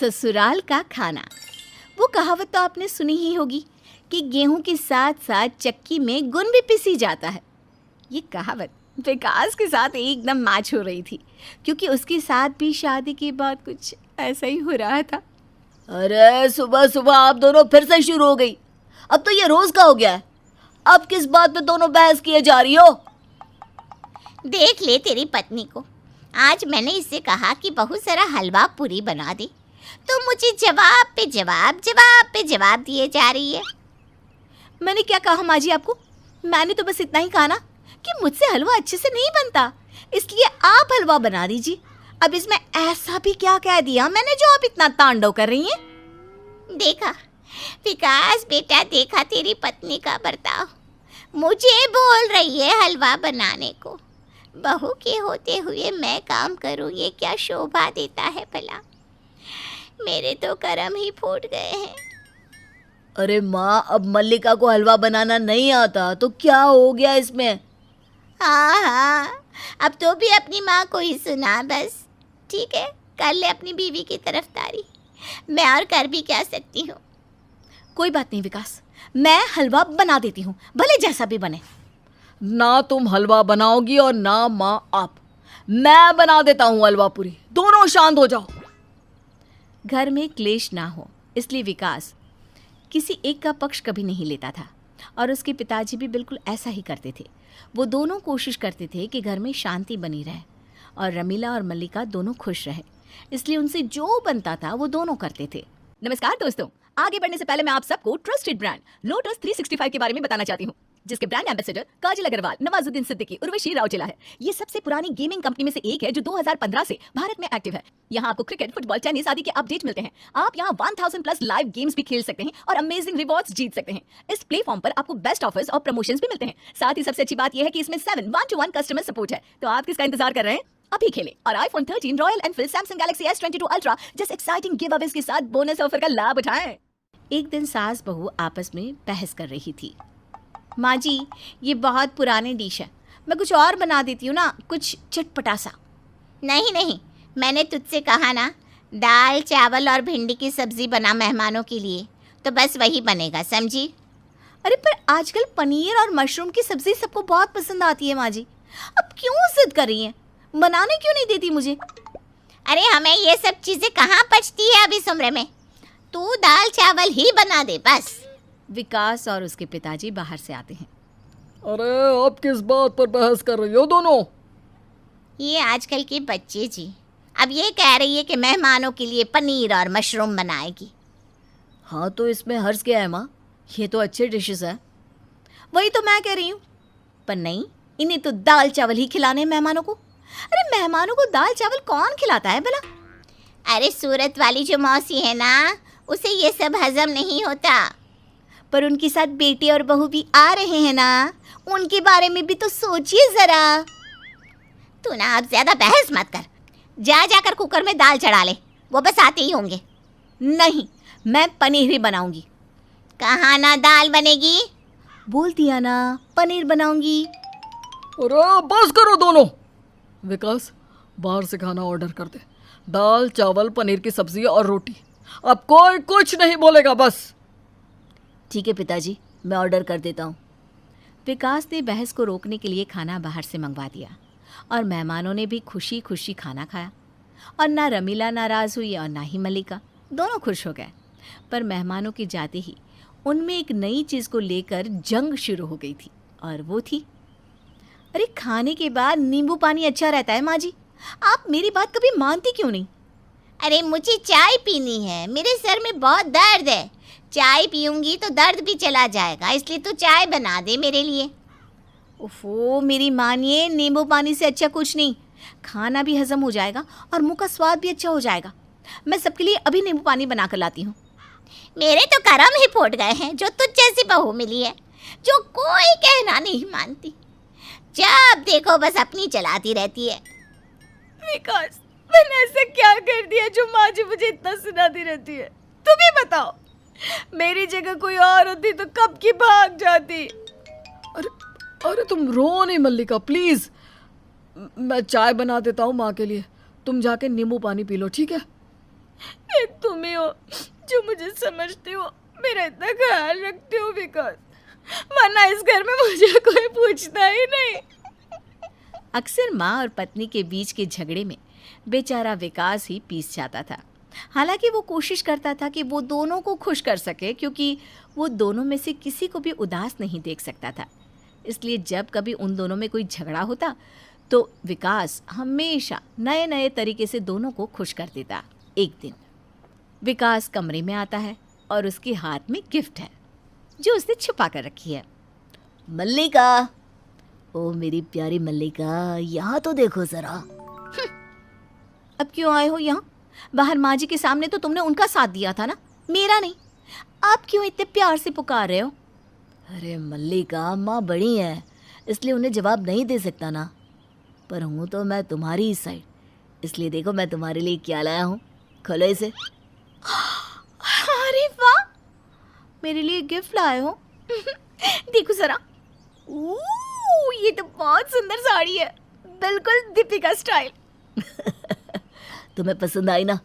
ससुराल का खाना। वो कहावत तो आपने सुनी ही होगी कि गेहूं के साथ साथ चक्की में गुण भी पिसी जाता है। ये कहावत विकास के साथ एकदम मैच हो रही थी, क्योंकि उसके साथ भी शादी के बाद कुछ ऐसा ही हो रहा था। अरे सुबह सुबह आप दोनों फिर से शुरू हो गई। अब तो ये रोज का हो गया है। अब किस बात पे दोनों बहस किए जा रही हो? देख ले तेरी पत्नी को। आज मैंने इससे कहा कि बहुत सारा हलवा पूरी बना दे, तो मुझे जवाब पे जवाब दिए जा रही है। मैंने क्या कहा माँ जी आपको? मैंने तो बस इतना ही कहा ना कि मुझसे हलवा अच्छे से नहीं बनता, इसलिए आप हलवा बना दीजिए। अब इसमें ऐसा भी क्या कह दिया मैंने जो आप इतना तांडव कर रही हैं? देखा विकास बेटा, देखा तेरी पत्नी का बर्ताव। मुझे बोल रही है हलवा बनाने को। बहू के होते हुए मैं काम करूं, ये क्या शोभा देता है भला। मेरे तो कर्म ही फूट गए हैं। अरे माँ, अब मल्लिका को हलवा बनाना नहीं आता तो क्या हो गया इसमें? हाँ, अब तो भी अपनी माँ को ही सुना बस। ठीक है, कर ले अपनी बीवी की तरफदारी। मैं और कर भी क्या सकती हूँ। कोई बात नहीं विकास, मैं हलवा बना देती हूँ, भले जैसा भी बने। ना तुम हलवा बनाओगी और ना माँ आप। मैं बना देता हूँ हलवा पूरी। दोनों शांत हो जाओ। घर में क्लेश ना हो, इसलिए विकास किसी एक का पक्ष कभी नहीं लेता था, और उसके पिताजी भी बिल्कुल ऐसा ही करते थे। वो दोनों कोशिश करते थे कि घर में शांति बनी रहे और रमीला और मल्लिका दोनों खुश रहे, इसलिए उनसे जो बनता था वो दोनों करते थे। नमस्कार दोस्तों, आगे बढ़ने से पहले मैं आप सबको ट्रस्टेड ब्रांड लोटस 365 के बारे में बताना चाहती हूँ, जिसके ब्रांड एम्बेसडर काजल अग्रवाल, नवाजुद्दीन सिद्दीकी, उर्वशी राउचेला है। ये सबसे पुरानी गेमिंग कंपनी में से एक है जो 2015 से भारत में एक्टिव है। यहाँ आपको क्रिकेट, फुटबॉल, टेनिस आदि के अपडेट मिलते हैं। आप यहाँ 1000 प्लस लाइव गेम्स भी खेल सकते हैं और अमेजिंग रिवॉर्ड्स जीत सकते हैं। इस प्लेटफॉर्म पर आपको बेस्ट ऑफर्स और प्रमोशंस भी मिलते हैं। साथ ही सबसे अच्छी बात यह है कि इसमें 7 1-to-1 कस्टमर सपोर्ट है। तो आप किसका इंतजार कर रहे हैं? अभी खेलें और iPhone 13, royal Enfield, Samsung Galaxy S22 ultra जैसे एक्साइटिंग गिव अवेज के साथ बोनस ऑफर का लाभ उठाएं। एक दिन सास बहू आपस में बहस कर रही थी। माँ जी, ये बहुत पुरानी डिश है, मैं कुछ और बना देती हूँ ना, कुछ चटपटा सा। नहीं, मैंने तुझसे कहा ना, दाल चावल और भिंडी की सब्जी बना मेहमानों के लिए, तो बस वही बनेगा, समझी? अरे पर आजकल पनीर और मशरूम की सब्जी सबको बहुत पसंद आती है माँ जी, अब क्यों जिद कर रही हैं? बनाने क्यों नहीं देती मुझे? अरे हमें ये सब चीज़ें कहाँ पचती है अभी इस उम्र में। तू दाल चावल ही बना दे बस। विकास और उसके पिताजी बाहर से आते हैं। अरे अब किस बात पर बहस कर रही हो दोनों? ये आजकल के बच्चे जी, अब ये कह रही है कि मेहमानों के लिए पनीर और मशरूम बनाएगी। हाँ तो इसमें हर्ज क्या है माँ? ये तो अच्छे डिशेस हैं। वही तो मैं कह रही हूँ, पर नहीं, इन्हें तो दाल चावल ही खिलाने हैं मेहमानों को। अरे मेहमानों को दाल चावल कौन खिलाता है भला? अरे सूरत वाली जो मौसी है ना, उसे ये सब हजम नहीं होता। पर उनके साथ बेटे और बहू भी आ रहे हैं ना, उनके बारे में भी तो सोचिए जरा। तू ना अब ज्यादा बहस मत कर, जाकर कुकर में दाल चढ़ा ले, वो बस आते ही होंगे। नहीं, मैं पनीर ही बनाऊंगी। कहाँ ना दाल बनेगी? बोल दिया ना, पनीर बनाऊंगी। अरे बस करो दोनों। विकास, बाहर से खाना ऑर्डर कर दे। दाल चावल, पनीर की सब्जी और रोटी। अब कोई कुछ नहीं बोलेगा बस। ठीक है पिताजी, मैं ऑर्डर कर देता हूँ। विकास ने बहस को रोकने के लिए खाना बाहर से मंगवा दिया और मेहमानों ने भी खुशी खुशी खाना खाया, और ना रमीला नाराज़ हुई और ना ही मल्लिका, दोनों खुश हो गए। पर मेहमानों के जाते ही उनमें एक नई चीज़ को लेकर जंग शुरू हो गई थी, और वो थी, अरे खाने के बाद नींबू पानी अच्छा रहता है माँ जी, आप मेरी बात कभी मानती क्यों नहीं? अरे मुझे चाय पीनी है, मेरे सर में बहुत दर्द है। चाय पीऊंगी तो दर्द भी चला जाएगा, इसलिए तो चाय बना दे मेरे लिए। ओफो मेरी मानिए, नींबू पानी से अच्छा कुछ नहीं। खाना भी हजम हो जाएगा और मुंह का स्वाद भी अच्छा हो जाएगा। मैं सबके लिए अभी नींबू पानी बना कर लाती हूँ। मेरे तो करम ही फूट गए हैं जो तुझ जैसी बहू मिली है, जो कोई कहना नहीं मानती। जब देखो बस अपनी चलाती रहती है। विकास, मैंने ऐसा क्या कर दिया जो माँ जी मुझे इतना सुनाती रहती है? तुम ही बताओ, मेरी जगह कोई और होती तो कब की भाग जाती। अरे तुम रो नहीं मल्लिका, प्लीज। मैं चाय बना देता हूँ माँ के लिए, तुम जाके नींबू पानी पी लो, ठीक है? तुम जो मुझे समझते हो, मेरा इतना ख्याल रखते हो विकास, वरना इस घर में मुझे कोई पूछता ही नहीं। अक्सर माँ और पत्नी के बीच के झगड़े में बेचारा विकास ही पीस जाता था। हालांकि वो कोशिश करता था कि वो दोनों को खुश कर सके, क्योंकि वो दोनों में से किसी को भी उदास नहीं देख सकता था। इसलिए जब कभी उन दोनों में कोई झगड़ा होता तो विकास हमेशा नए नए तरीके से दोनों को खुश कर देता। एक दिन विकास कमरे में आता है और उसके हाथ में गिफ्ट है जो उसने छुपा कर रखी है। मल्लिका, ओ मेरी प्यारी मल्लिका, यहाँ तो देखो जरा। अब क्यों आए हो यहाँ? बाहर माँ जी के सामने तो तुमने उनका साथ दिया था ना, मेरा नहीं। आप क्यों इतने प्यार से पुकार रहे हो? अरे मल्लिका, माँ बड़ी है, इसलिए उन्हें जवाब नहीं दे सकता ना। पर हूँ तो मैं तुम्हारी ही साइड, इसलिए देखो मैं तुम्हारे लिए क्या लाया हूँ। खोलो इसे। अरे वाह, मेरे लिए गिफ्ट लाए हो। देखो जरा। ये तो बहुत सुंदर साड़ी है, बिल्कुल दीपिका स्टाइल। तुम्हें पसंद आई ना?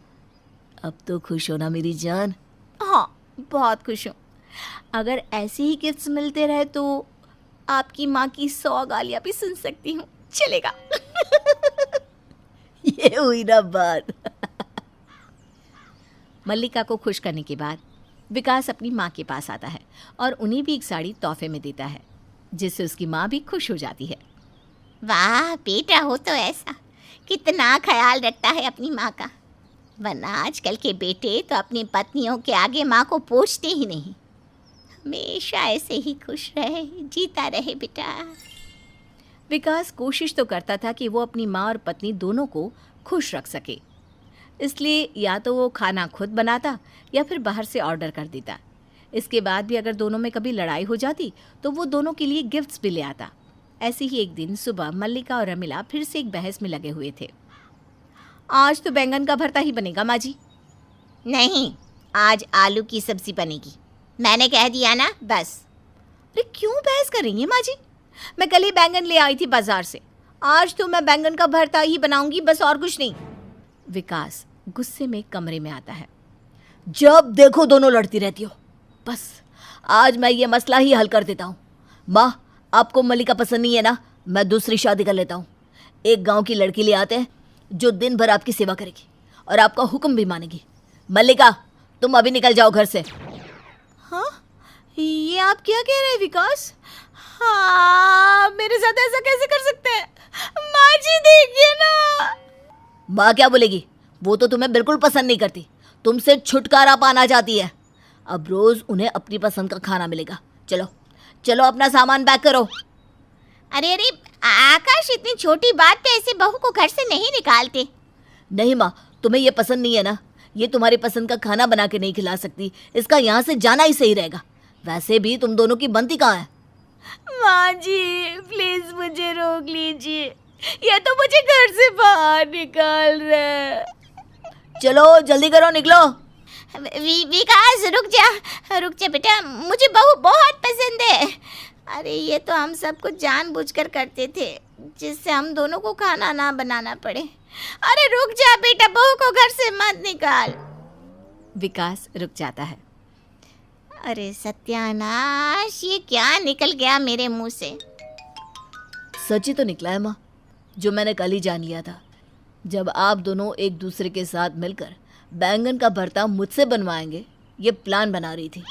अब तो खुश हो ना मेरी जान? हाँ, बहुत खुश हूँ। अगर ऐसे ही गिफ्ट्स मिलते रहे तो आपकी माँ की 100 गालियाँ भी सुन सकती हूँ, चलेगा? ये हुई ना बात। मल्लिका को खुश करने के बाद विकास अपनी माँ के पास आता है और उन्हें भी एक साड़ी तोहफे में देता है, जिससे उसकी माँ भी खुश हो जाती है। वाह बेटा हो तो ऐसा, कितना ख्याल रखता है अपनी माँ का। वरना आजकल के बेटे तो अपनी पत्नियों के आगे माँ को पूछते ही नहीं। हमेशा ऐसे ही खुश रहे, जीता रहे बेटा। विकास कोशिश तो करता था कि वो अपनी माँ और पत्नी दोनों को खुश रख सके, इसलिए या तो वो खाना खुद बनाता या फिर बाहर से ऑर्डर कर देता। इसके बाद भी अगर दोनों में कभी लड़ाई हो जाती तो वो दोनों के लिए गिफ्ट्स भी ले आता। ऐसे ही एक दिन सुबह मल्लिका और रमीला फिर से एक बहस में लगे हुए थे। आज तो बैंगन का भरता ही बनेगा माँ जी। नहीं, आज आलू की सब्जी बनेगी, मैंने कह दिया ना, बस। अरे क्यों बहस कर रही हैं माँ जी? मैं कल ही बैंगन ले आई थी बाजार से, आज तो मैं बैंगन का भरता ही बनाऊंगी, बस और कुछ नहीं। विकास गुस्से में कमरे में आता है। जब देखो दोनों लड़ती रहती हो, बस आज मैं ये मसला ही हल कर देता हूँ। माँ, आपको मल्लिका पसंद नहीं है ना? मैं दूसरी शादी कर लेता हूँ। एक गांव की लड़की ले आते हैं जो दिन भर आपकी सेवा करेगी और आपका हुक्म भी मानेगी। मल्लिका, तुम अभी निकल जाओ घर से। हाँ, ये आप क्या कह रहे हैं विकास? हाँ, मेरे साथ ऐसा कैसे कर सकते हैं? माँ जी देखिए ना। माँ क्या बोलेगी? वो तो तुम्हें बिल्कुल पसंद नहीं करती, तुमसे छुटकारा पाना चाहती है। अब रोज उन्हें अपनी पसंद का खाना मिलेगा। चलो चलो, अपना सामान पैक करो। अरे अरे आकाश, इतनी छोटी बात पे ऐसे बहू को घर से नहीं निकालते। नहीं माँ, तुम्हें ये पसंद नहीं है ना? ये तुम्हारी पसंद का खाना बना के नहीं खिला सकती, इसका यहाँ से जाना ही सही रहेगा। वैसे भी तुम दोनों की बनती कहाँ है? माँ जी प्लीज मुझे रोक लीजिए, ये तो मुझे घर से बाहर निकाल रहे हैं। चलो जल्दी करो, निकलो। विकास रुक जा बेटा, मुझे बहू बहुत पसंद है। अरे ये तो हम सब कुछ जानबूझकर करते थे, जिससे हम दोनों को खाना ना बनाना पड़े। अरे रुक जा बेटा, बहू को घर से मत निकाल। विकास रुक जाता है। अरे सत्यानाश, ये क्या निकल गया मेरे मुंह से? सच ही तो निकला है माँ, जो मैंने कल ही जान लिया था। जब आप दोनों एक दूसरे के साथ मिलकर बैंगन का भरता मुझसे बनवाएंगे, ये प्लान बना रही थी।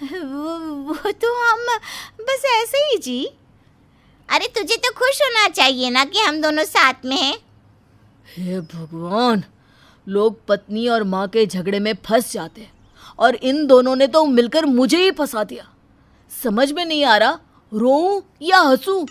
वो तो हम बस ऐसे ही जी। अरे तुझे तो खुश होना चाहिए ना कि हम दोनों साथ में हैं। हे भगवान, लोग पत्नी और माँ के झगड़े में फंस जाते हैं और इन दोनों ने तो मिलकर मुझे ही फंसा दिया। समझ में नहीं आ रहा रोऊं या हंसूं।